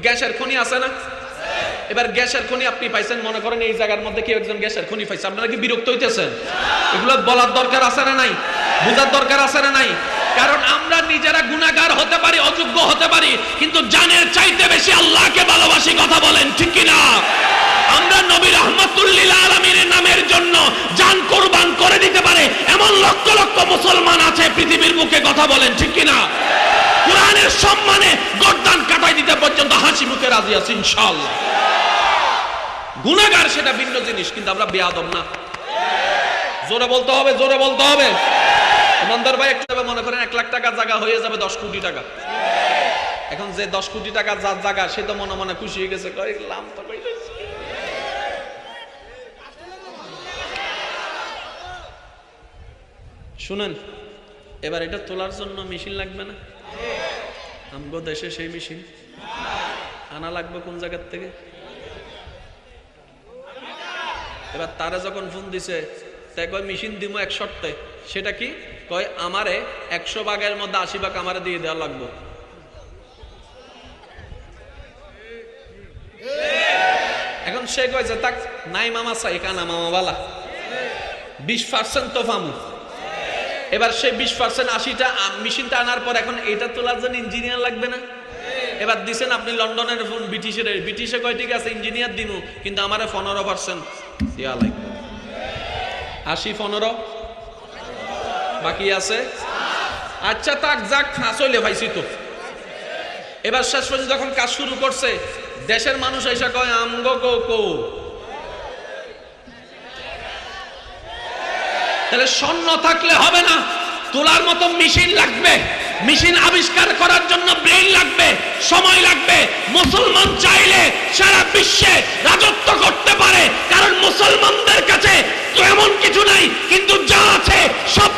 গ্যাসের খনি আছে না? এবার গ্যাসের খনি আপনি পাইছেন, মনে করেন এই জায়গার মধ্যে কেউ একজন গ্যাসের খনি পাইছে, আপনারা কি বিরক্ত হইতেছেন? এগুলো বলার দরকার আছে না নাই? বোঝার দরকার আছে না নাই? কারণ আমরা নিজেরা গুনাহগার হতে পারি, অযোগ্য হতে পারি, কিন্তু জানের চাইতে বেশি আল্লাহকে ভালোবাসি। কথা বলেন ঠিক কি না? আমরা নবী রাহমাতুল লিল আলামিনের নামের জন্য জান কুরবান করে দিতে পারে এমন লক্ষ লক্ষ মুসলমান আছে পৃথিবীর বুকে। কথা বলেন ঠিক কি না? কোরআনের সম্মানে গর্দান কাটাই দিতে পর্যন্ত হাসি মুখে রাজি আছি ইনশাআল্লাহ। গুনাহগার সেটা ভিন্ন জিনিস, কিন্তু আমরা বেয়াদব না। জোরে বলতে হবে, জোরে বলতে হবে। ইমানদার ভাই, একটু মনে করেন 1 লাখ টাকা জায়গা হয়ে যাবে 10 কোটি টাকা। এখন যে 10 কোটি টাকা যার জায়গা, সে তো মনে মনে খুশি হয়ে গেছে, কইলাম তো কইলাম। শুনেন, এবার এটা তোলার জন্য মেশিন লাগবে না? আমগো দেশে সেই মেশিন আনা লাগবে কোন জায়গার থেকে? এবার তারা যখন ফোন দিছে, তাই কয় মেশিন দিমো এক শর্তে। সেটা কি? কয় আমারে 100 ভাগের মধ্যে 80 ভাগ আমারে দিয়ে দেওয়া লাগবে। এখন সে কয়েছে তাক নাই মামা চাই, কানা মামা বালা 20% তো পামু। এবার সে 20% 80টা মেশিনটা আনার পর এখন এটা তোলার জন্য ইঞ্জিনিয়ার লাগবে না? এবার দিছেন আপনি লন্ডনের ফোন ব্রিটিশের, ব্রিটিশে কয় ঠিক আছে ইঞ্জিনিয়ার দিমু, কিন্তু আমারে 15% দেওয়া লাগবে। 80-15 বাকি আছে। আচ্ছা তাক যাক, আসলে ভাইছি তো। এবার শেষ পর্যন্ত যখন কাজ শুরু করছে, দেশের মানুষ এসে কয় আমগো কো কো। তাহলে স্বর্ণ থাকলে হবে না, তোলার মতো মেশিন লাগবে। মেশিন আবিষ্কার করার জন্য ব্রেইন লাগবে, সময় লাগবে। মুসলমান চাইলে সারা বিশ্বে রাজত্ব করতে পারে, কারণ মুসলমানদের কাছে তো এমন কিছু নাই, কিন্তু যা আছে সব